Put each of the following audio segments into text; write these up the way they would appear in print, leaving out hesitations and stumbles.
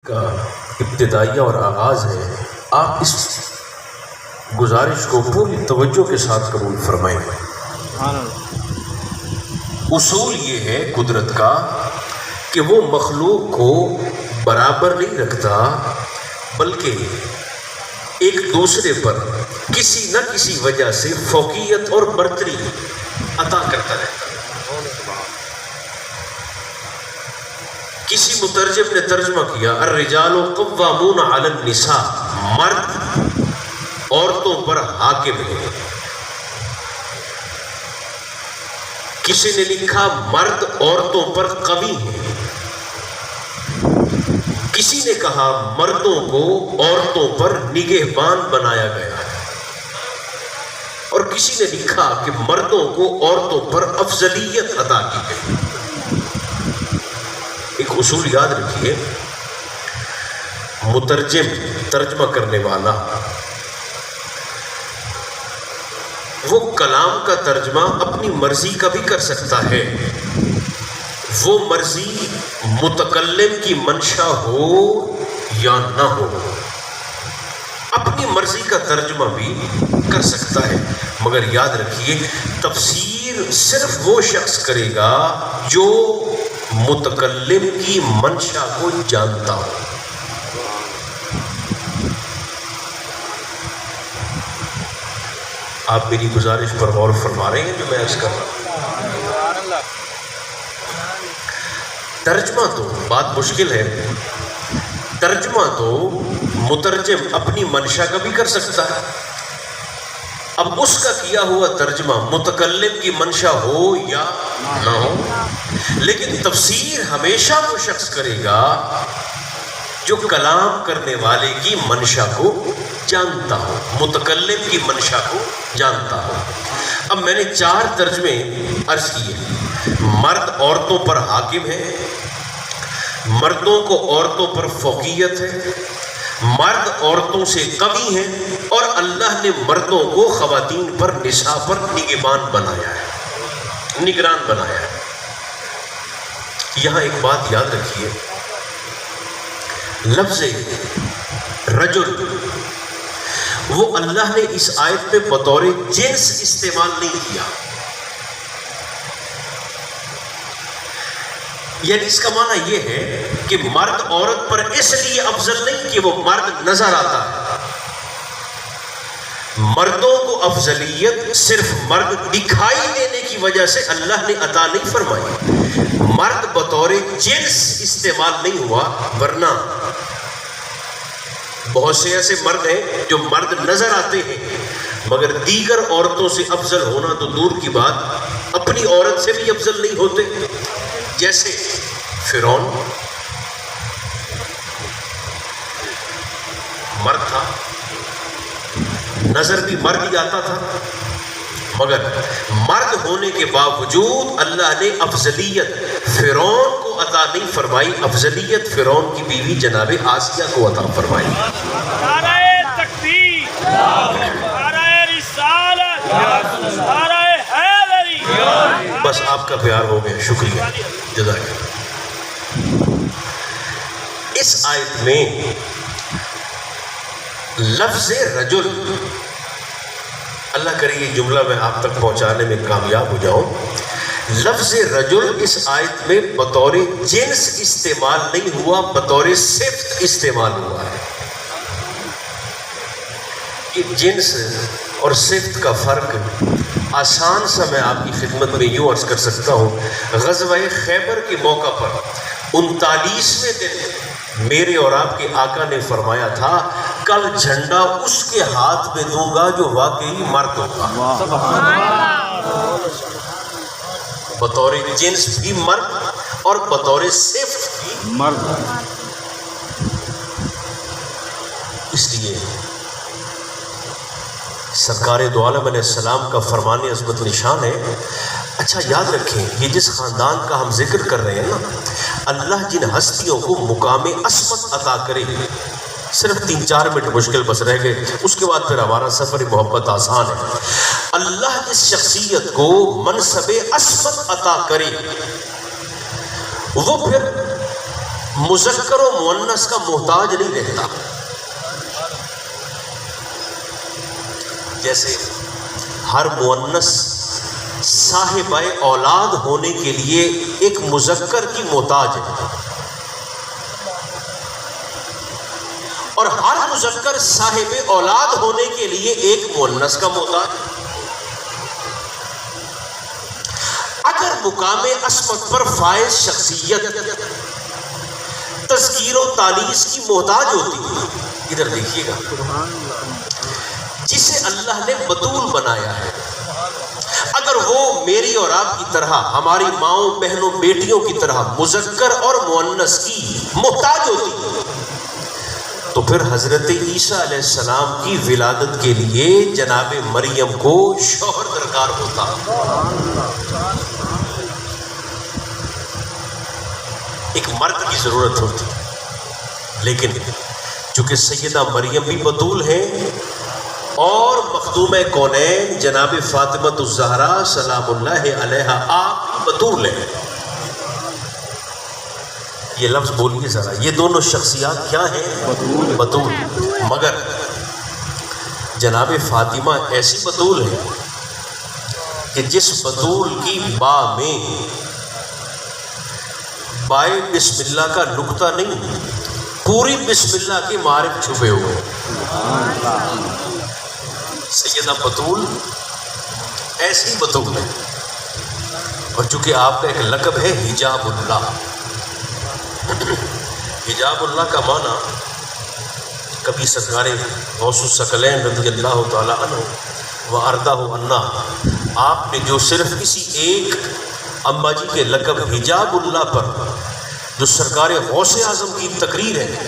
کا ابتدائیہ اور آغاز ہے، آپ اس گزارش کو پوری توجہ کے ساتھ قبول فرمائیں۔ اصول یہ ہے قدرت کا کہ وہ مخلوق کو برابر نہیں رکھتا، بلکہ ایک دوسرے پر کسی نہ کسی وجہ سے فوقیت اور برتری عطا کرتا رہتا ہے۔ کسی مترجم نے ترجمہ کیا الرجال قوامون علی النساء، مرد عورتوں پر حاکم ہے۔ کسی نے لکھا مرد عورتوں پر قوی ہے۔ کسی نے کہا مردوں کو عورتوں پر نگہبان بنایا گیا ہے، اور کسی نے لکھا کہ مردوں کو عورتوں پر افضلیت عطا کی گئی۔ ایک اصول یاد رکھیے، مترجم ترجمہ کرنے والا وہ کلام کا ترجمہ اپنی مرضی کا بھی کر سکتا ہے، وہ مرضی متکلم کی منشا ہو یا نہ ہو، اپنی مرضی کا ترجمہ بھی کر سکتا ہے، مگر یاد رکھیے تفسیر صرف وہ شخص کرے گا جو متکلم کی منشا کو جانتا ہو۔ آپ میری گزارش پر غور فرما رہے ہیں جو میں عرض کر رہا ہوں؟ ترجمہ تو بات مشکل ہے، ترجمہ تو مترجم اپنی منشا کا بھی کر سکتا ہے۔ اب اس کا کیا ہوا ترجمہ متکلم کی منشا ہو یا نہ ہو، لیکن تفسیر ہمیشہ وہ شخص کرے گا جو کلام کرنے والے کی منشا کو جانتا ہو، متکلم کی منشا کو جانتا ہو۔ اب میں نے 4 ترجمے عرض کیے۔ مرد عورتوں پر حاکم ہے، مردوں کو عورتوں پر فوقیت ہے، مرد عورتوں سے قوی ہیں، اور اللہ نے مردوں کو خواتین پر نساء پر نگہبان بنایا ہے، نگران بنایا ہے۔ یہاں ایک بات یاد رکھیے، لفظ رجل وہ اللہ نے اس آیت میں بطور جنس استعمال نہیں کیا، یعنی اس کا معنی یہ ہے کہ مرد عورت پر اس لیے افضل نہیں کہ وہ مرد نظر آتا ہے۔ مردوں کو افضلیت صرف مرد دکھائی دینے کی وجہ سے اللہ نے عطا نہیں فرمائی، مرد بطور جنس استعمال نہیں ہوا، ورنہ بہت سے ایسے مرد ہیں جو مرد نظر آتے ہیں مگر دیگر عورتوں سے افضل ہونا تو دور کی بات، اپنی عورت سے بھی افضل نہیں ہوتے، جیسے فرعون مرد تھا، نظر بھی مرد ہی آتا تھا، مگر مرد ہونے کے باوجود اللہ نے افضلیت فرعون کو عطا نہیں فرمائی، افضلیت فرعون کی بیوی جناب آسیہ کو عطا فرمائی۔ نعرہ تکبیر، نعرہ رسالت، نعرہ حیدری۔ بس آپ کا پیار ہو گیا، شکریہ، جزاک اللہ۔ اس آیت میں لفظ رجل، اللہ کرے یہ جملہ میں آپ تک پہنچانے میں کامیاب ہو جاؤں، لفظ رجل اس آیت میں بطور جنس استعمال نہیں ہوا، بطور صفت استعمال ہوا ہے۔ یہ جنس اور صفت کا فرق آسان سا میں آپ کی خدمت میں یوں عرض کر سکتا ہوں۔ غزوہ خیبر کے موقع پر 39ویں دن میرے اور آپ کے آقا نے فرمایا تھا کل جھنڈا اس کے ہاتھ میں دوں گا جو واقعی مرد ہوگا، بطور جنس بھی مرد اور بطور صفت بھی مرد۔ اس لیے سرکار دو عالم علیہ السلام کا فرمان عظمت نشان ہے۔ اچھا یاد رکھیں، یہ جس خاندان کا ہم ذکر کر رہے ہیں نا، اللہ جن ہستیوں کو مقام عصمت عطا کرے، صرف 3-4 منٹ مشکل بس رہ گئے، اس کے بعد پھر ہمارا سفر محبت آسان ہے۔ اللہ جس شخصیت کو منصب عصمت عطا کرے، وہ پھر مذکر و مؤنث کا محتاج نہیں رہتا. جیسے ہر مؤنث صاحبہ اولاد ہونے کے لیے ایک مذکر کی محتاج ہے، اور ہر مذکر صاحب اولاد ہونے کے لیے ایک مؤنث کا محتاج ہے. اگر مقام عصمت پر فائز شخصیت تذکیر و تانیث کی محتاج ہوتی ہے، ادھر دیکھیے گا، جسے اللہ نے بطول بنایا ہے، اگر وہ میری اور آپ کی طرح، ہماری ماؤں بہنوں بیٹیوں کی طرح مذکر اور مؤنث کی محتاج ہوتی تو پھر حضرت عیسیٰ علیہ السلام کی ولادت کے لیے جناب مریم کو شوہر درکار ہوتا. ایک مرد کی ضرورت ہوتی، لیکن چونکہ سیدہ مریم بھی بطول ہیں اور مخدوم کونین جناب فاطمۃ الزہرا سلام اللہ علیہا آپ بھی بطول ہیں. یہ لفظ بولیے ذرا، یہ دونوں شخصیات کیا ہیں؟ بطول. مگر جناب فاطمہ ایسی بطول ہے کہ جس بطول کی با میں بائے بسم اللہ کا نقطہ نہیں، پوری بسم اللہ کے معارف چھپے ہوئے. سیدہ بطول ایسی بطول ہے، اور چونکہ آپ کا ایک لقب ہے حجاب اللہ. حجاب اللہ کا معنی کبھی سرکار غوث الثقلین رضی اللہ تعالی عنہ و ارضہ عنہ، آپ نے جو صرف کسی ایک اماں جی کے لقب حجاب اللہ پر جو سرکار غوث اعظم کی تقریر ہے،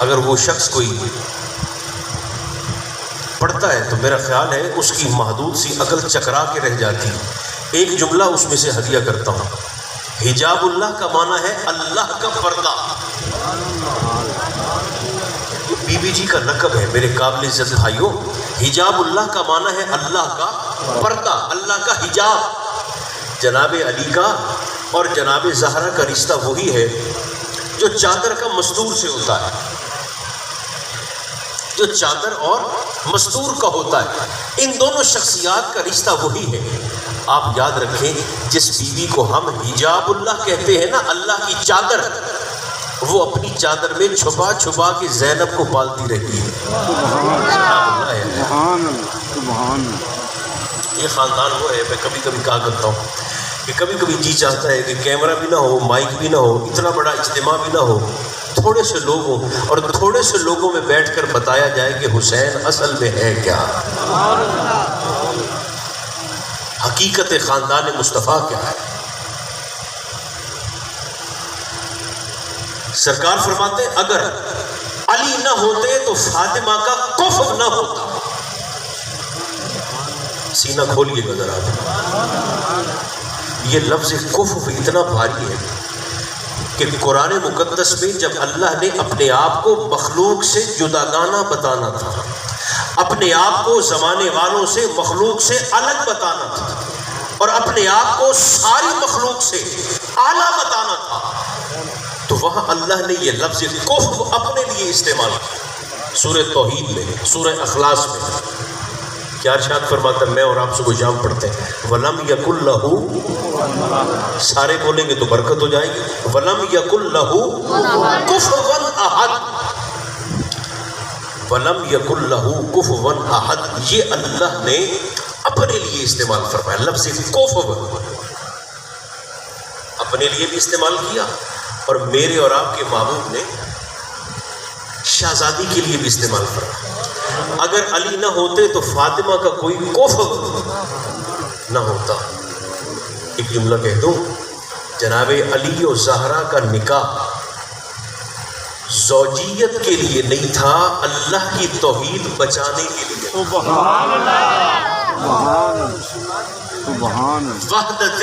اگر وہ شخص کوئی پڑھتا ہے تو میرا خیال ہے اس کی محدود سی عقل چکرا کے رہ جاتی. ایک جملہ اس میں سے ہدیہ کرتا ہوں. حجاب اللہ کا معنی ہے اللہ کا پردہ. بی بی جی کا لقب ہے میرے قابل عزت بھائیوں. حجاب اللہ کا معنی ہے اللہ کا پردہ، اللہ کا حجاب. جناب علی کا اور جناب زہرا کا رشتہ وہی ہے جو چادر کا مستور سے ہوتا ہے، جو چادر اور مستور کا ہوتا ہے. ان دونوں شخصیات کا رشتہ وہی ہے. آپ یاد رکھیں، جس بیوی کو ہم حجاب اللہ کہتے ہیں نا، اللہ کی چادر، وہ اپنی چادر میں چھپا چھپا کے زینب کو پالتی رہتی ہے. یہ خاندان وہ ہے، میں کبھی کبھی کہا کرتا ہوں کہ کبھی کبھی جی چاہتا ہے کہ کیمرہ بھی نہ ہو، مائک بھی نہ ہو، اتنا بڑا اجتماع بھی نہ ہو، تھوڑے سے لوگ ہوں اور تھوڑے سے لوگوں میں بیٹھ کر بتایا جائے کہ حسین اصل میں ہے کیا، حقیقت خاندان مصطفیٰ کیا ہے. سرکار فرماتے ہیں اگر علی نہ ہوتے تو فاطمہ کا کفر نہ ہوتا. سینہ کھولیے گا ذرا. یہ لفظ کفر اتنا بھاری ہے کہ قرآن مقدس میں جب اللہ نے اپنے آپ کو مخلوق سے جداگانہ بتانا تھا، اپنے آپ کو زمانے والوں سے مخلوق سے الگ بتانا تھا، اور اپنے آپ کو ساری مخلوق سے اعلیٰ بتانا تھا، تو وہاں اللہ نے یہ لفظ کفر اپنے لیے استعمال کیا. سورہ توحید میں، سورہ اخلاص میں کیا ارشاد فرماتا ہے؟ میں اور آپ صبح شام پڑھتے ہیں وَلَمْ يَكُنْ لَهُ، سارے بولیں گے تو برکت ہو جائے گی. وَلَمْ يَكُنْ لَهُ كُفُوًا أَحَدٌ، وَلَمْ يَكُنْ لَهُ كُفُوًا أَحَدٌ، یہ اللہ نے اپنے لیے استعمال فرمایا. لفظ کفو اپنے لیے بھی استعمال کیا، اور میرے اور آپ کے محبوب نے شہزادی کے لیے بھی استعمال فرمایا. اگر علی نہ ہوتے تو فاطمہ کا کوئی کفر نہ ہوتا. ایک جملہ کہہ دوں، جناب علی و زہرا کا نکاح زوجیت کے لیے نہیں تھا، اللہ کی توحید بچانے کے لیے. سبحان اللہ، وحدت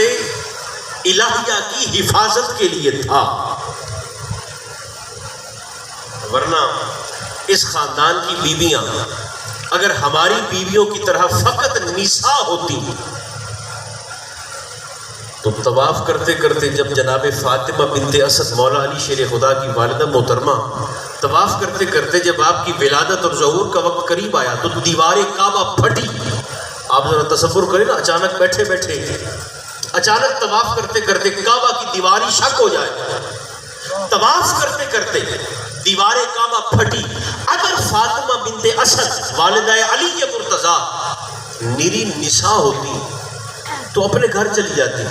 الہیہ کی حفاظت کے لیے تھا. ورنہ اس خاندان کی بیویاں اگر ہماری بیویوں کی طرح فقط نساء ہوتی تو طواف کرتے کرتے جب جناب فاطمہ بنت اسد مولا علی شیر خدا کی والدہ محترمہ طواف کرتے کرتے جب آپ کی ولادت اور ظہور کا وقت قریب آیا تو دیوار کعبہ پھٹی. آپ ذرا تصور کریں نا, اچانک بیٹھے بیٹھے اچانک طواف کرتے کرتے کعبہ کی دیواری شک ہو جائے. طواف کرتے کرتے دیوار کعبہ پھٹی. اگر فاطمہ بنت اسد والدہ علی مرتضی نیری نساء ہوتی تو اپنے گھر چلی جاتی,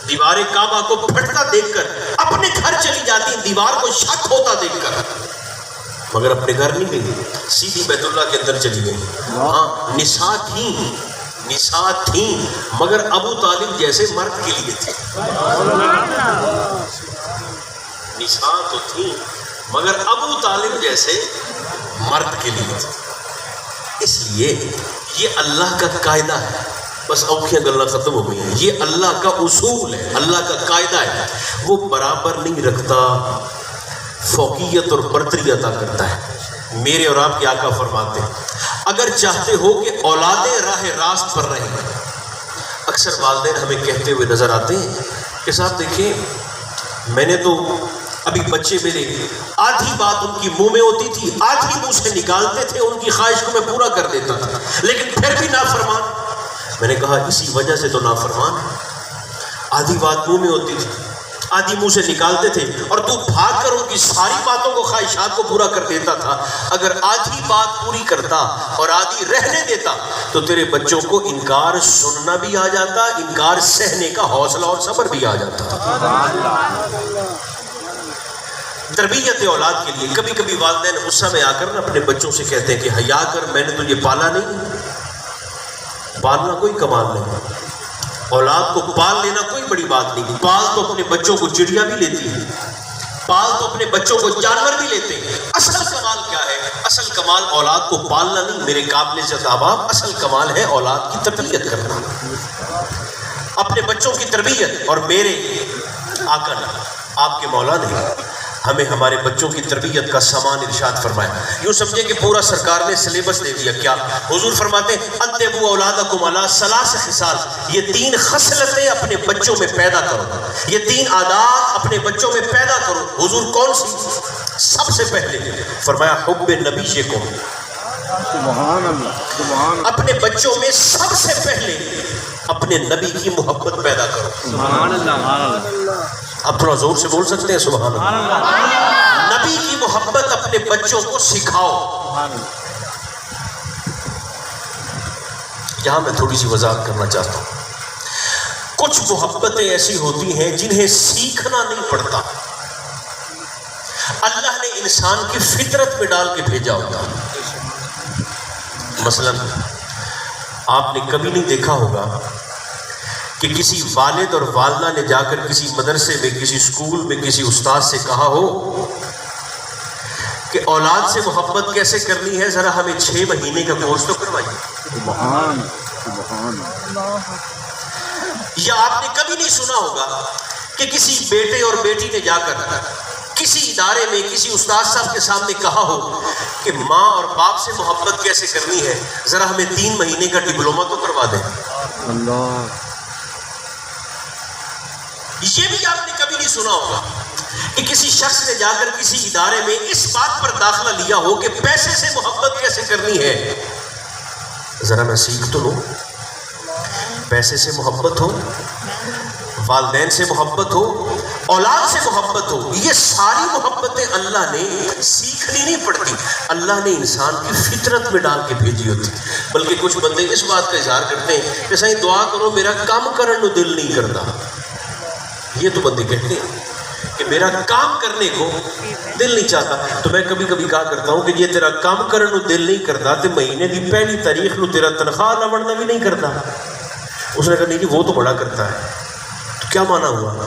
دیوار کعبہ کو پھٹتا دیکھ کر اپنے گھر چلی جاتی, دیوار کو شک ہوتا دیکھ کر, مگر اپنے گھر نہیں گئی, سیدھی بیت اللہ کے اندر چلی گئی. ہاں نساء تھیں مگر ابو طالب جیسے مرد کے لیے تھی. نساء تو تھیں مگر ابو طالب جیسے مرد کے لیے تھی. اس لیے یہ اللہ کا قاعدہ ہے. بس اوکھیاں گلہ ختم ہو گئی ہیں. یہ اللہ کا اصول ہے, اللہ کا قاعدہ ہے. وہ برابر نہیں رکھتا, فوقیت اور برتری عطا کرتا ہے. میرے اور آپ کے آقا فرماتے ہیں اگر چاہتے ہو کہ اولادیں راہ راست پر رہیں. اکثر والدین ہمیں کہتے ہوئے نظر آتے ہیں کہ صاحب دیکھیں میں نے تو ابھی بچے میرے آدھی بات ان کی منہ میں ہوتی تھی, آدھی منہ سے نکالتے تھے, ان کی خواہش کو میں پورا کر دیتا تھا, لیکن پھر بھی نافرمان. میں نے کہا اسی وجہ سے تو نافرمان. آدھی بات منہ میں ہوتی تھی, آدھی منہ سے نکالتے تھے, اور تو بھاگ کر ان کی ساری باتوں کو, خواہشات کو پورا کر دیتا تھا. اگر آدھی بات پوری کرتا اور آدھی رہنے دیتا تو تیرے بچوں کو انکار سننا بھی آ جاتا, انکار سہنے کا حوصلہ اور صبر بھی آ جاتا. تربیت اولاد کے لیے کبھی کبھی والدین غصہ میں آ کر اپنے بچوں سے کہتے ہیں کہ حیا کر, میں نے تجھے پالا نہیں. پالنا کوئی کمال نہیں, اولاد کو پال لینا کوئی بڑی بات نہیں. پال تو اپنے بچوں کو چڑیا بھی لیتی ہے, پال تو اپنے بچوں کو جانور بھی لیتے ہیں. اصل کمال کیا ہے؟ اصل کمال اولاد کو پالنا نہیں میرے قابل عزت احباب, اصل کمال ہے اولاد کی تربیت کرنا, اپنے بچوں کی تربیت. اور میرے آقا نے, آپ کے مولا نے ہمیں ہمارے بچوں کی تربیت کا سامان ارشاد فرمایا. یوں سمجھے کہ پورا سرکار نے سلیبس دے دیا. کیا حضور فرماتے ہیں انتبوا اولادکم علی ثلاث خصال, یہ 3 خصلتیں اپنے بچوں میں پیدا کرو, یہ 3 عادات اپنے بچوں میں پیدا کرو. حضور کون سی؟ سب سے پہلے فرمایا حب نبیکم, سبحان اللہ, سبحان اپنے بچوں میں سب سے پہلے اپنے نبی کی محبت پیدا کرو. سبحان اللہ. اب تھوڑا زور سے بول سکتے ہیں سبحان اللہ. نبی کی محبت اپنے بچوں کو سکھاؤ. یہاں میں تھوڑی سی وضاحت کرنا چاہتا ہوں. کچھ محبتیں ایسی ہوتی ہیں جنہیں سیکھنا نہیں پڑتا, اللہ نے انسان کی فطرت میں ڈال کے بھیجا ہوتا. مثلا آپ نے کبھی نہیں دیکھا ہوگا کہ کسی والد اور والدہ نے جا کر کسی مدرسے میں, کسی اسکول میں کسی استاد سے کہا ہو کہ اولاد سے محبت کیسے کرنی ہے, ذرا ہمیں 6 مہینے کا کورس تو کروائیے. سبحان سبحان. یا آپ نے کبھی نہیں سنا ہوگا کہ کسی بیٹے اور بیٹی نے جا کر کسی ادارے میں کسی استاد صاحب کے سامنے کہا ہو کہ ماں اور باپ سے محبت کیسے کرنی ہے, ذرا ہمیں 3 مہینے کا ڈپلوما تو کروا دیں. اللہ. یہ بھی آپ نے کبھی نہیں سنا ہوگا کہ کسی شخص نے جا کر کسی ادارے میں اس بات پر داخلہ لیا ہو کہ پیسے سے محبت کیسے کرنی ہے, ذرا میں سیکھ تو لوں. پیسے سے محبت ہو, والدین سے محبت ہو, اولاد سے محبت ہو, یہ ساری محبتیں اللہ نے سیکھنی نہیں پڑتی, اللہ نے انسان کی فطرت میں ڈال کے بھیجی ہوتی. بلکہ کچھ بندے اس بات کا اظہار کرتے ہیں کہ صحیح دعا کرو میرا کام کرنے کو دل نہیں کرتا. یہ تو بندے کہتے ہیں کہ میرا کام کرنے کو دل نہیں چاہتا. تو میں کبھی کبھی کہا کرتا ہوں کہ یہ تیرا کام کرنے کو دل نہیں کرتا تو مہینے کی پہلی تاریخ کو تیرا تنخواہ نہ بڑھنا بھی نہیں کرتا. اس نے کہا نہیں جی وہ تو بڑا کرتا ہے. تو کیا مانا ہوا؟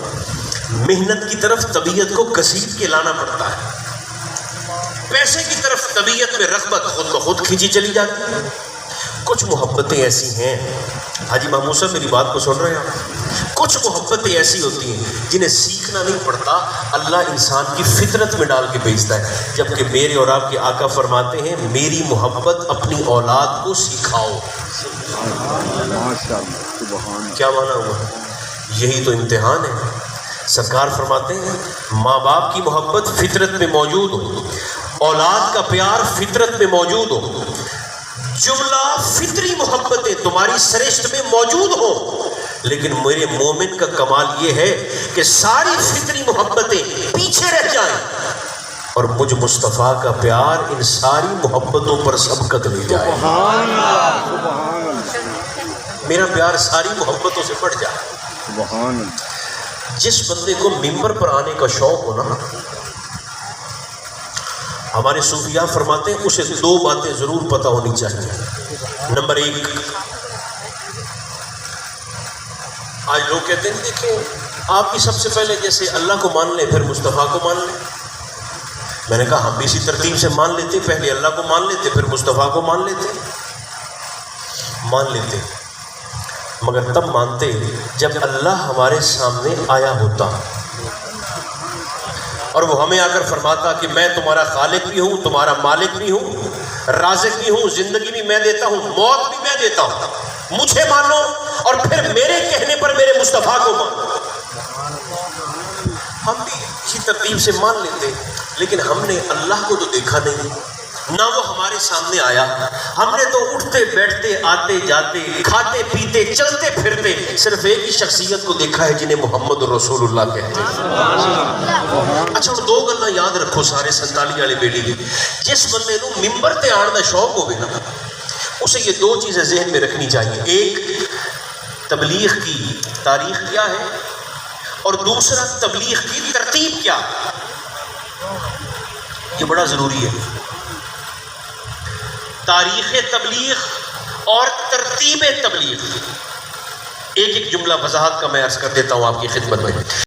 محنت کی طرف طبیعت کو کسیب کے لانا پڑتا ہے, پیسے کی طرف طبیعت میں رغبت خود بخود کھینچی چلی جاتی ہے. کچھ محبتیں ایسی ہیں, حاجی ماموں صاحب میری بات کو سن رہے ہیں, کچھ محبتیں ایسی ہوتی ہیں جنہیں سیکھنا نہیں پڑتا، اللہ انسان کی فطرت میں ڈال کے بھیجتا ہے، جبکہ میرے اور آپ کے آقا فرماتے ہیں میری محبت اپنی اولاد کو سکھاؤ۔ ماشاء اللہ سبحان اللہ۔ کیا مانا ہوا؟ یہی تو امتحان ہے۔ سرکار فرماتے ہیں ماں باپ کی محبت فطرت میں موجود ہو، اولاد کا پیار فطرت میں موجود ہو، جملہ فطری محبتیں تمہاری سرشت میں موجود ہو، لیکن میرے مومن کا کمال یہ ہے کہ ساری فطری محبتیں پیچھے رہ جائیں اور مجھ مصطفیٰ کا پیار ان ساری محبتوں پر سبقت لے جائے۔ سبحان اللہ سبحان اللہ میرا پیار ساری محبتوں سے بڑھ جائے۔ سبحان اللہ۔ جس بندے کو ممبر پر آنے کا شوق ہو نا، ہمارے صوفیاء فرماتے ہیں اسے دو باتیں ضرور پتہ ہونی چاہیے۔ نمبر ایک، آج لوگ کہتے ہیں دیکھیں آپ بھی سب سے پہلے جیسے اللہ کو مان لیں پھر مصطفیٰ کو مان لیں۔ میں نے کہا ہم بھی اسی ترتیب سے مان لیتے، پہلے اللہ کو مان لیتے پھر مصطفیٰ کو مان لیتے مگر تب مانتے جب اللہ ہمارے سامنے آیا ہوتا اور وہ ہمیں آ کر فرماتا کہ میں تمہارا خالق بھی ہوں، تمہارا مالک بھی ہوں، رازق بھی ہوں، زندگی بھی میں دیتا ہوں، موت بھی میں دیتا ہوں، مجھے مانو اور پھر میرے کہنے پر میرے مصطفیٰ کو مانو۔ ہم بھی اسی ترتیب سے مان لیتے، لیکن ہم نے اللہ کو تو دیکھا نہیں، نہ وہ ہمارے سامنے آیا۔ ہم نے تو اٹھتے بیٹھتے آتے جاتے کھاتے پیتے چلتے پھرتے صرف ایک ہی شخصیت کو دیکھا ہے جنہیں محمد رسول اللہ کہتے ہیں۔ اچھا دو گلاں یاد رکھو سارے سنتالی والے بیٹی کی، جس بندے نو ممبر تے آن دا شوق ہوگی نا اسے یہ دو چیزیں ذہن میں رکھنی چاہیے، ایک تبلیغ کی تاریخ کیا ہے اور دوسرا تبلیغ کی ترتیب کیا، یہ بڑا ضروری ہے۔ تاریخ تبلیغ اور ترتیب تبلیغ، ایک ایک جملہ وضاحت کا میں عرض کر دیتا ہوں آپ کی خدمت میں۔